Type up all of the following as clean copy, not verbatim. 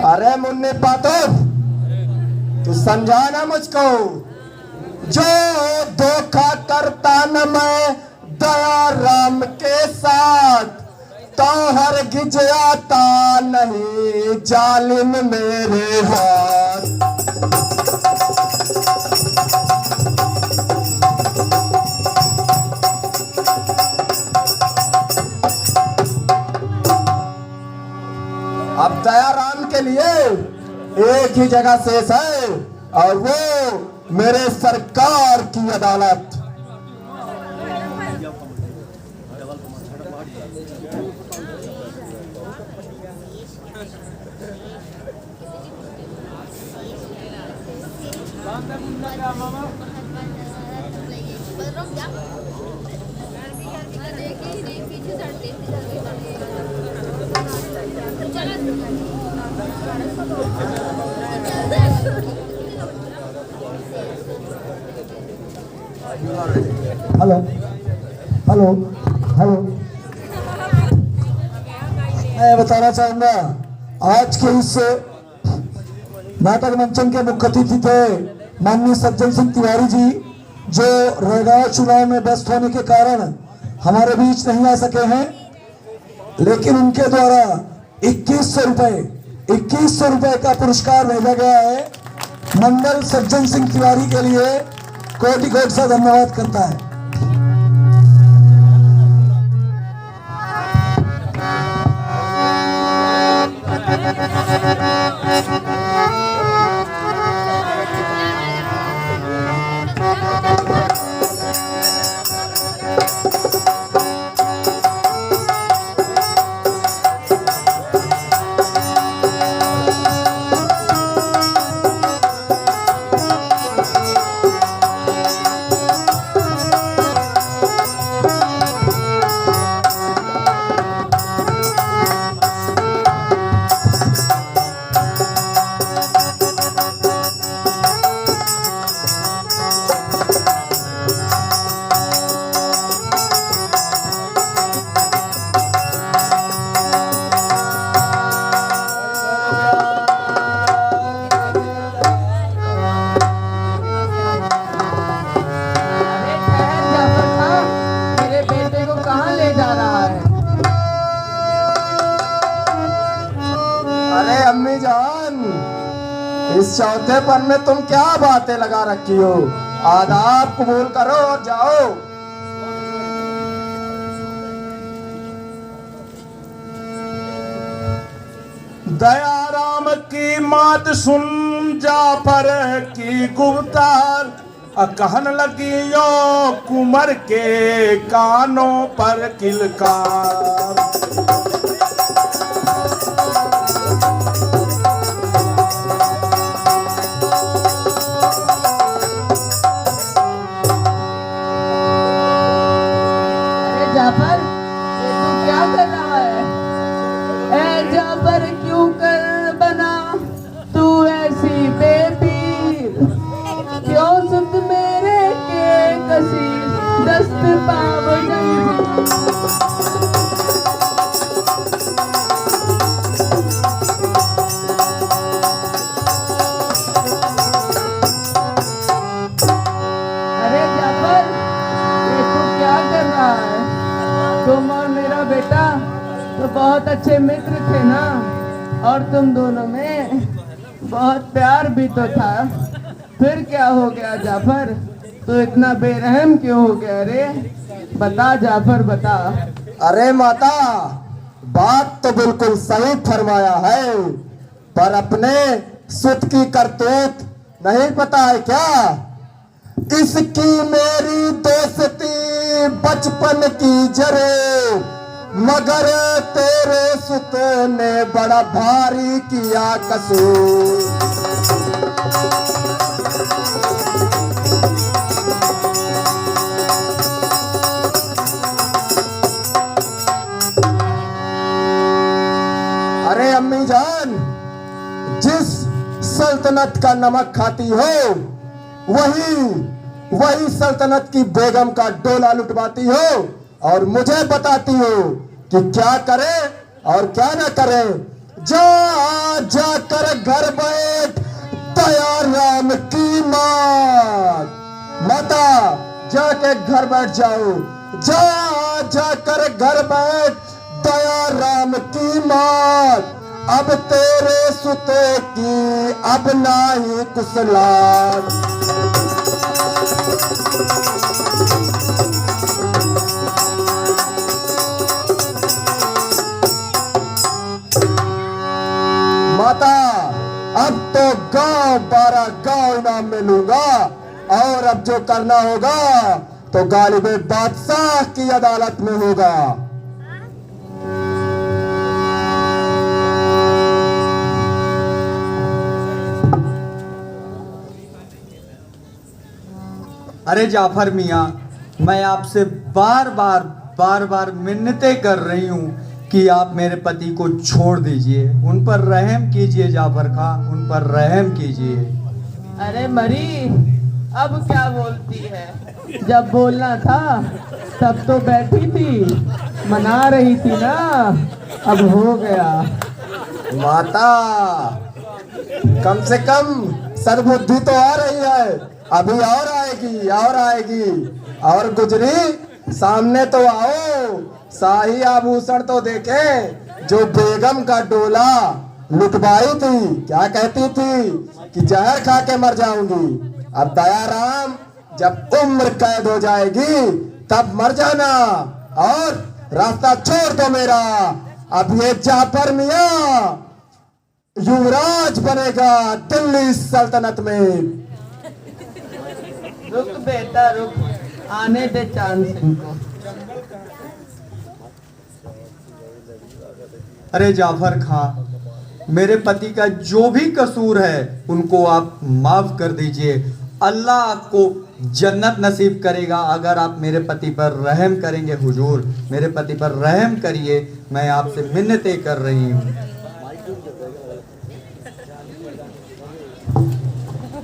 अरे मुन्नी पातो, तू समझाना मुझको। जो धोखा करता न मैं दया राम के साथ, तो हरगिज आता नहीं जालिम मेरे हाथ। अब दया राम के लिए एक ही जगह शेष है, और वो मेरे सरकार की अदालत। हेलो हेलो हेलो, मैं बताना चाहूंगा आज के इस नाटक मंचन के मुख्य अतिथि थे माननीय सज्जन सिंह तिवारी जी, जो रेगांव चुनाव में व्यस्त होने के कारण हमारे बीच नहीं आ सके हैं, लेकिन उनके द्वारा 2100 रुपए का पुरस्कार भेजा गया है। मंडल सज्जन सिंह तिवारी के लिए कोटि कोटि से धन्यवाद करता है। अरे अम्मी जान, इस चौथेपन में तुम क्या बातें लगा रखी हो? आदाब कबूल करो और जाओ। दया राम की मात सुन जाफर की गुफ्तार, कहन लगी यो कुमर के कानों पर किलकार। जाफर, तू क्या कर रहा है? ए जाफर, क्यों कर बना तू ऐसी बेपीर? क्यों सुत मेरे के कसी दस्त पाव अरे जाफर, ये तू क्या कर रहा है? तुम और मेरा बेटा तो बहुत अच्छे मित्र थे ना, और तुम दोनों में बहुत प्यार भी तो था। फिर क्या हो गया जाफर? तो इतना बेरहम क्यों हो गया रे? बता जाफर, बता। अरे माता, बात तो बिल्कुल सही फरमाया है, पर अपने सुत की करतूत नहीं पता है क्या? इसकी मेरी दोस्ती बचपन की जरे, मगर तेरे सुत ने बड़ा भारी किया कसूर। अरे अम्मी जान, जिस सल्तनत का नमक खाती हो, वही सल्तनत की बेगम का डोला लुटवाती हो, और मुझे बताती हो कि क्या करे और क्या न करे। जो जाकर घर बैठ दया राम की मात। माता जाके घर बैठ जाओ, जाकर घर बैठ दया राम की मात। अब तेरे सुते की अब नाही कुसलात। माता अब तो गांव 12 गांव इनाम में लूंगा, और अब जो करना होगा तो गालिब बादशाह की अदालत में होगा। अरे जाफर मियाँ, मैं आपसे बार बार मिन्नतें कर रही हूँ कि आप मेरे पति को छोड़ दीजिए, उन पर रहम कीजिए जाफर खां, उन पर रहम कीजिए। अरे मरी, अब क्या बोलती है? जब बोलना था तब तो बैठी थी, मना रही थी ना, अब हो गया। माता कम से कम सद्बुद्धि तो आ रही है, अभी और आएगी और आएगी। और गुजरी सामने तो आओ, शाही आभूषण तो देखे, जो बेगम का डोला लुटवाई थी, क्या कहती थी कि जहर खा के मर जाऊंगी। अब दयाराम जब उम्र कैद हो जाएगी तब मर जाना, और रास्ता छोड़ दो मेरा। अब ये जाफर मियाँ युवराज बनेगा दिल्ली सल्तनत में। रुक बेटा रुक, आने दे चांद सिंह को। अरे जाफर खां, मेरे पति का जो भी कसूर है उनको आप माफ कर दीजिए। अल्लाह आपको जन्नत नसीब करेगा अगर आप मेरे पति पर रहम करेंगे। हुजूर, मेरे पति पर रहम करिए, मैं आपसे मिन्नतें कर रही हूँ।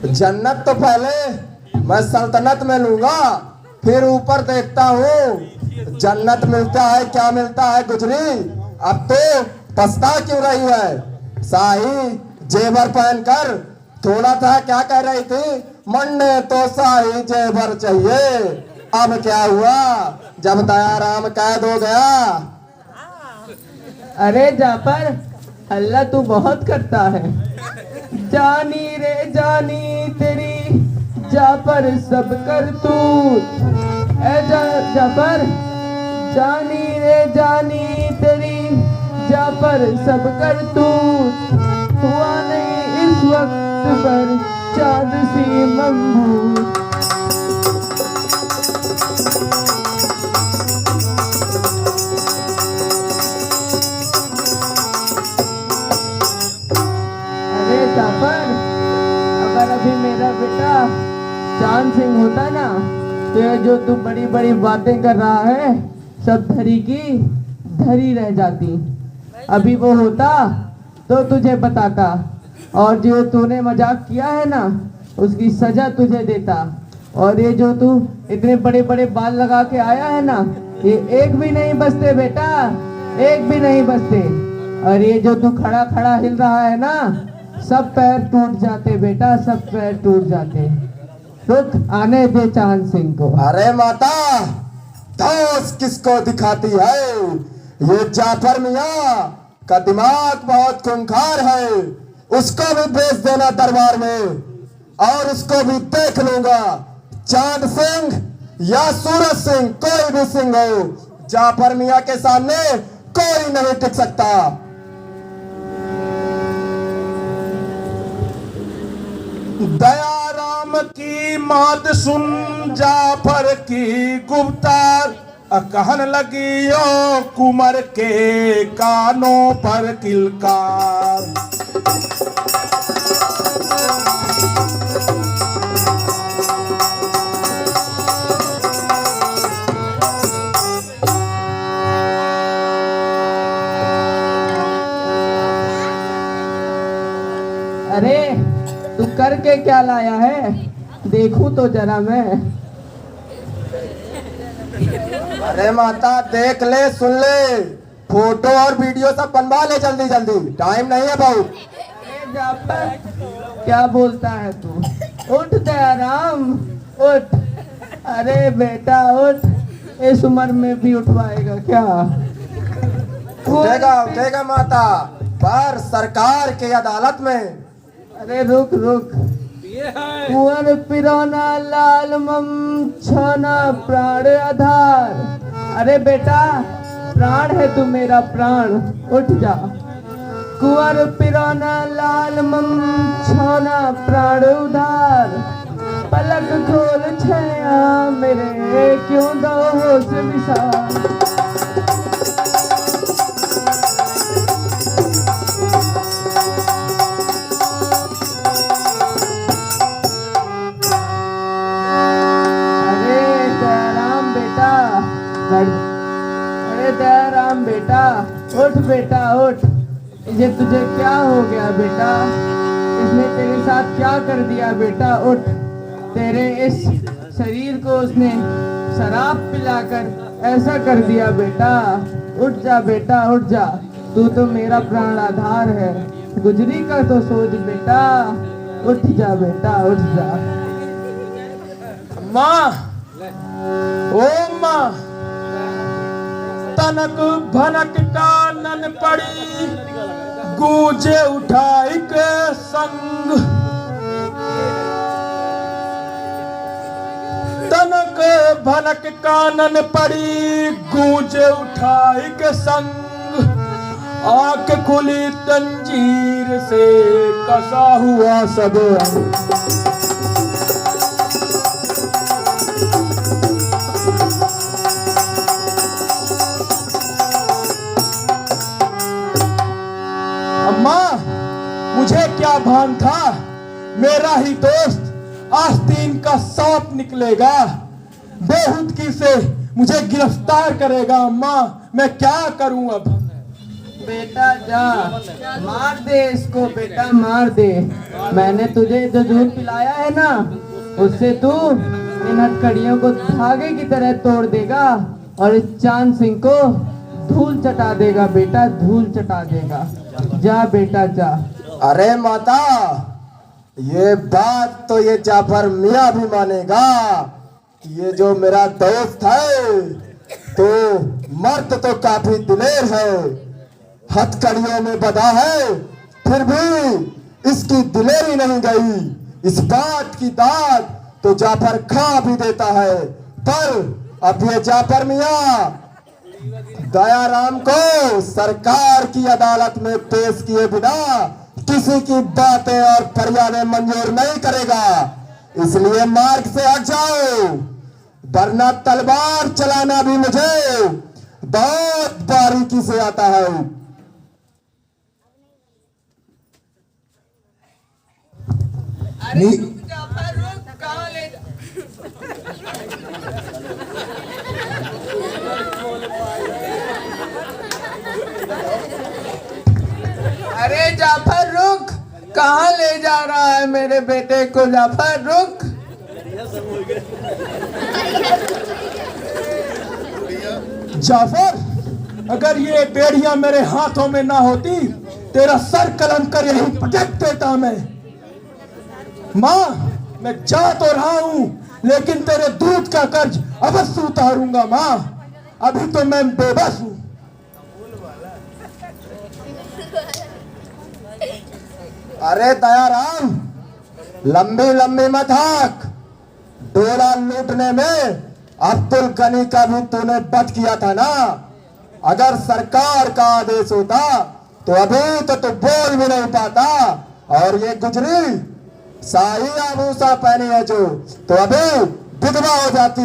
जन्नत तो पहले मैं सल्तनत में लूंगा, फिर ऊपर देखता हूँ जन्नत मिलता है क्या मिलता है। गुजरी अब तो पछता क्यों रही है? शाही जेवर पहनकर थोड़ा था क्या कह रही थी, मरने तो शाही जेवर चाहिए। अब क्या हुआ जब दयाराम कैद हो गया? अरे जाफर, अल्लाह तू बहुत करता है। जानी रे जानी तेरी जाफर सब कर तू, जाफर जानी रे जानी तेरी जाफर सब कर तू। हुआ नहीं इस वक्त पर चांद सी मंगू। अरे जाफर, अगर अभी मेरा बेटा चांद सिंह होता ना, तो ये जो तू बड़ी बड़ी बातें कर रहा है सब धरी की धरी रह जाती। अभी वो होता तो तुझे बताता, और जो तूने मजाक किया है ना उसकी सजा तुझे देता। और ये जो तू इतने बड़े बड़े बाल लगा के आया है ना, ये एक भी नहीं बचते बेटा, एक भी नहीं बचते। और ये जो तू खड़ा खड़ा हिल रहा है ना, सब पैर टूट जाते बेटा, सब पैर टूट जाते। रुक, आने दे चांद सिंह को। अरे माता, दोस्त किसको दिखाती है? ये जाफर मियाँ का दिमाग बहुत खूंखार है, उसको भी भेज देना दरबार में, और उसको भी देख लूंगा। चांद सिंह या सूरज सिंह, कोई भी सिंह हो, जाफर मियाँ के सामने कोई नहीं टिक सकता। दयाराम की मात सुन जाफर की गुप्तार, कहन लगी ओ कुमर के कानों पर किलकार। अरे तू करके क्या लाया है, देखूं तो जरा मैं। अरे माता, देख ले, सुन ले, फोटो और वीडियो सब बनवा ले जल्दी जल्दी, टाइम नहीं है बहुत। जाफर, क्या बोलता है तू? उठ दयाराम, उठ। अरे बेटा उठ, इस उम्र में भी उठवाएगा क्या? उठेगा उठेगा माता, पर सरकार की अदालत में। अरे रुक रुक। कुंवर पिरोना लाल मम छोना प्राण आधार। अरे बेटा, प्राण है तू मेरा प्राण, उठ जा। कुंवर पिरोना लाल मम छोना प्राण उधार। पलक खोल छया मेरे, क्यों दो होश विशाल। अरे दयाराम बेटा, उठ बेटा उठ। ये तुझे क्या हो गया बेटा? इसने तेरे साथ क्या कर दिया बेटा? उठ। तेरे इस शरीर को उसने शराब पिलाकर ऐसा कर दिया बेटा। उठ जा बेटा, उठ जा। तू तो मेरा प्राण आधार है, गुजरी का तो सोच बेटा। उठ जा बेटा, उठ जा। माँ, ओ माँ, तनक भनक कानन पड़ी, गूंजे उठा एक संग। तनक भनक कानन पड़ी, गूंजे उठा एक संग। आंख खुली तंजीर से, कसा हुआ सब अंग। मुझे क्या भान था, मेरा ही दोस्त आस्तीन का सांप निकलेगा, बेहुदगी से मुझे गिरफ्तार करेगा। अम्मा, मैं क्या करूं अब? बेटा जा, मार दे इसको बेटा, मार दे। मैंने तुझे जो दूध पिलाया है ना, उससे तू इन हथकड़ियों को धागे की तरह तोड़ देगा और इस चांद सिंह को धूल चटा देगा बेटा, धूल चटा देगा। जा बेटा जा। अरे माता, ये बात तो ये जाफर मियाँ भी मानेगा। ये जो मेरा दोस्त है तो मर्द तो काफी दिलेर है, हथकड़ियों में बधा है, फिर भी इसकी दिलेरी नहीं गई। इस बात की दाद तो जाफर खा भी देता है। पर अब ये जाफर मियाँ दयाराम को सरकार की अदालत में पेश किए बिना किसी की बातें और फरियादें मंजूर नहीं करेगा। इसलिए मार्ग से हट जाओ, वरना तलवार चलाना भी मुझे बहुत बारीकी से आता है। अरे रुक जाफर, रुक, कहाँ ले जा? अरे जाफर रुक, कहाँ ले जा रहा है मेरे बेटे को? जाफर रुक। जाफर, अगर ये बेड़ियां मेरे हाथों में ना होती, तेरा सर कलम कर यहीं पटक देता मैं। माँ, मैं जा तो रहा हूं, लेकिन तेरे दूध का कर्ज अवश्य उतारूंगा माँ। अभी तो मैं बेबस हूं। अरे दयाराम, लंबी लंबी मत हाक। डोला लूटने में अब्दुल गनी का भी तूने बच किया था ना। अगर सरकार का आदेश होता तो अभी तो तू बोल भी नहीं पाता। और ये गुजरी शाही आभूषा पहनी है जो, तो अभी विधवा हो जाती।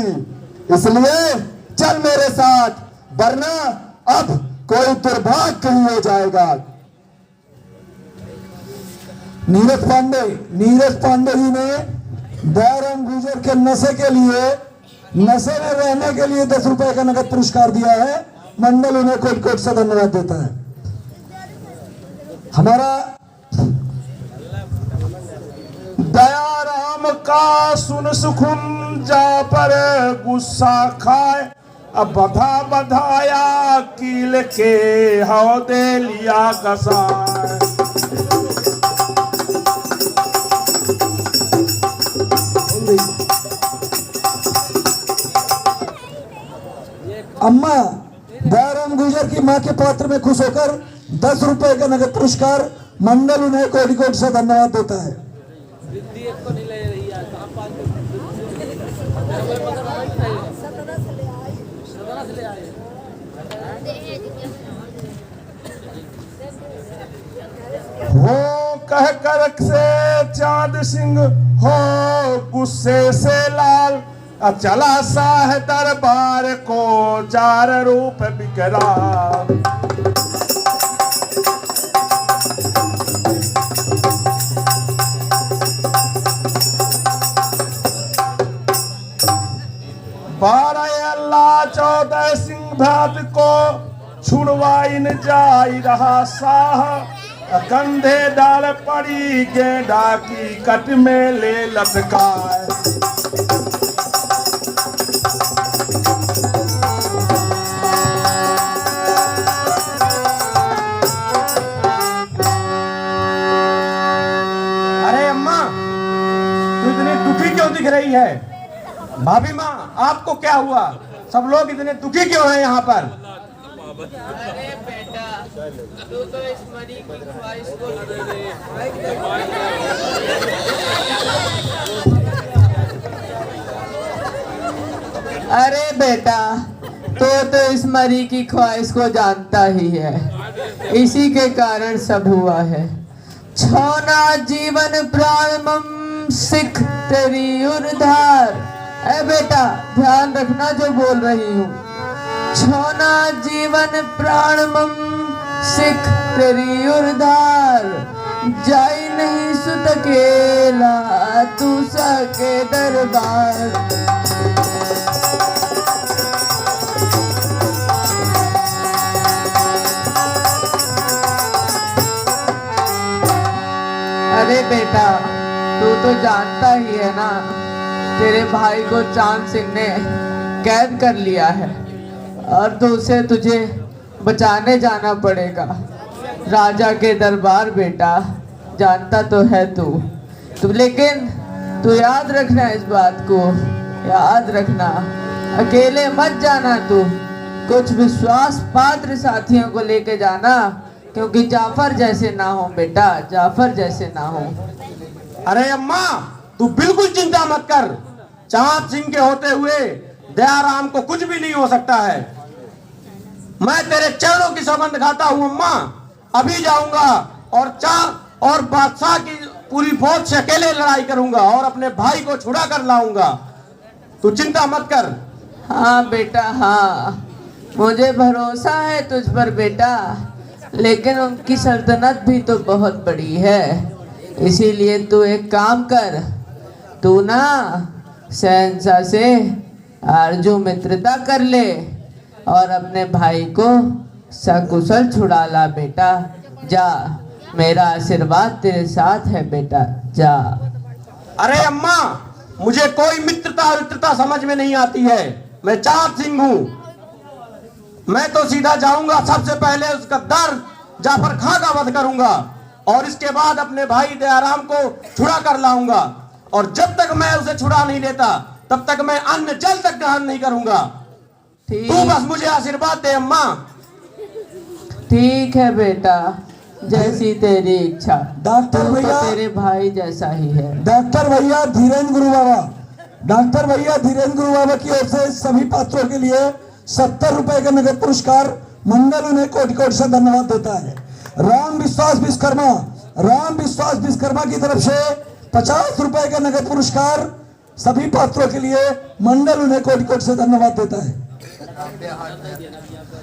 इसलिए चल मेरे साथ, वरना अब कोई दुर्भाग्य ही हो जाएगा। नीरज पांडे जी ने दयाराम गुर्जर के नशे के लिए, नशे में रहने के लिए 10 रुपए का नगद पुरस्कार दिया है। मंडल उन्हें कोट कोट से धन्यवाद देता है। हमारा दयाराम का सुन सुखुन जा पर गुस्सा खाए। अब बधा बधाया कील के हौदे लिया गसाए। अम्मा दयाराम गुर्जर की मां के पात्र में खुश होकर 10 रुपए का नगद पुरस्कार मंडल उन्हें कोटि कोटि से धन्यवाद देता है। हो कह कर से चांद सिंह हो गुस्से से लाल, चला सा है दरबार को चार रूप विकराल। बारह अल्लाह 14 सिंह भ्रात को छुड़वाइन जाई रहा साह, कंधे डाल पड़ी गेंडा की कट में ले लटकाए। अरे अम्मा, तू इतनी दुखी क्यों दिख रही है? भाभी माँ, आपको क्या हुआ? सब लोग इतने दुखी क्यों हैं यहाँ पर? अरे बेटा, तू तो इस मरी की ख्वाहिश को अरे बेटा, तो इस मरी की ख्वाहिश को जानता ही है, इसी के कारण सब हुआ है। छोना जीवन प्राण मम सिख तेरी उर्धार। ए बेटा, ध्यान रखना जो बोल रही हूँ। छोना जीवन प्राण मम सिख तेरी उर्धार, जाई नहीं सुत अकेला तू सके दरबार। अरे बेटा, तू तो जानता ही है ना, तेरे भाई को चांद सिंह ने कैद कर लिया है और तो उसे तुझे बचाने जाना पड़ेगा राजा के दरबार। बेटा, जानता तो है तू लेकिन तू याद रखना, इस बात को याद रखना, अकेले मत जाना तू, कुछ विश्वास पात्र साथियों को लेके जाना, क्योंकि जाफर जैसे ना हो बेटा, जाफर जैसे ना हो। अरे अम्मा, तू बिल्कुल चिंता मत कर, चांद सिंह के होते हुए दयाराम को कुछ भी नहीं हो सकता है। मैं तेरे चरणों की सौगंध खाता हूँ अम्मा, अभी जाऊंगा और बादशाह की पूरी फौज से अकेले लड़ाई करूंगा और अपने भाई को छुड़ा कर लाऊंगा। तू चिंता मत कर। हाँ बेटा, हाँ, मुझे भरोसा है तुझ पर बेटा, लेकिन उनकी सल्तनत भी तो बहुत बड़ी है, इसीलिए तू एक काम कर, तू ना शहंशाह से आरजू मित्रता कर ले और अपने भाई को सकुशल छुड़ा ला बेटा। जा, मेरा आशीर्वाद तेरे साथ है बेटा, जा। अरे अम्मा, मुझे कोई मित्रता समझ में नहीं आती है। मैं चांद सिंह हूँ, मैं तो सीधा जाऊंगा, सबसे पहले उस गद्दार जाफर खां का वध करूंगा और इसके बाद अपने भाई दयाराम को छुड़ा कर लाऊंगा, और जब तक मैं उसे छुड़ा नहीं लेता तब तक मैं अन्न जल तक ग्रहण नहीं करूंगा। तू बस मुझे आशीर्वाद दे अम्मा। ठीक है बेटा, जैसी तेरी इच्छा। डॉक्टर भैया, तेरे भाई जैसा ही है। डॉक्टर भैया धीरेन्द्र गुरु बाबा, डॉक्टर भैया धीरेन्द्र गुरु बाबा की ओर से सभी पात्रों के लिए 70 रुपए का नगद पुरस्कार मंडल उन्हें कोटि कोटि से धन्यवाद देता है। राम विश्वास विश्वकर्मा की तरफ से 50 रुपए का नगद पुरस्कार सभी पात्रों के लिए मंडल उन्हें कोटि कोटि से धन्यवाद देता है।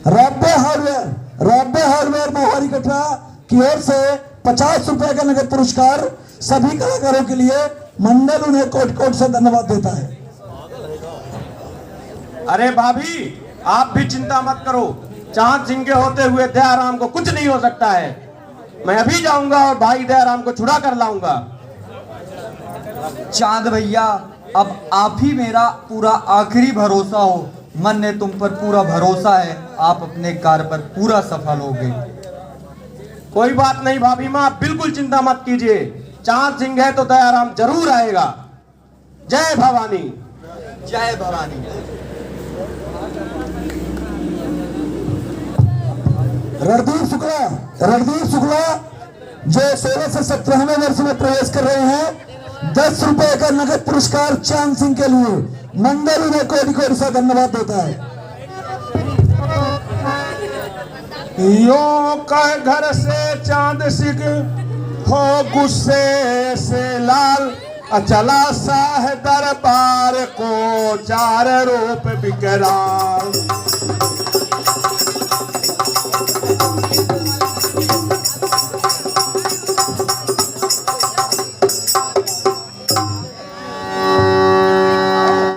रॉब्बे हार्डवेयर मोहारी कटरा की ओर से 50 रुपए का नगद पुरस्कार सभी कलाकारों के लिए मंडल उन्हें कोटि कोटि से धन्यवाद देता है। अरे भाभी, आप भी चिंता मत करो, चांद सिंह के होते हुए दयाराम को कुछ नहीं हो सकता है। मैं अभी जाऊंगा और भाई दयाराम को छुड़ा कर लाऊंगा। चांद भैया, अब आप ही मेरा पूरा आखिरी भरोसा हो। मन ने तुम पर पूरा भरोसा है, आप अपने कार्य पर पूरा सफल होगे। कोई बात नहीं भाभी माँ, बिल्कुल चिंता मत कीजिए, चांद सिंह है तो दयाराम जरूर आएगा। जय भवानी। जय भवानी। रणदीप शुक्ला जो 16 से 17वें वर्ष में प्रवेश कर रहे हैं, 10 रुपए का नगद पुरस्कार चांद सिंह के लिए। मंडल उन्हें कोटि कोटि सा धन्यवाद देता है। यो कह घर से चांद सिंह हो गुस्से से लाल, चला शाह दरबार को 4 रूप विकराल।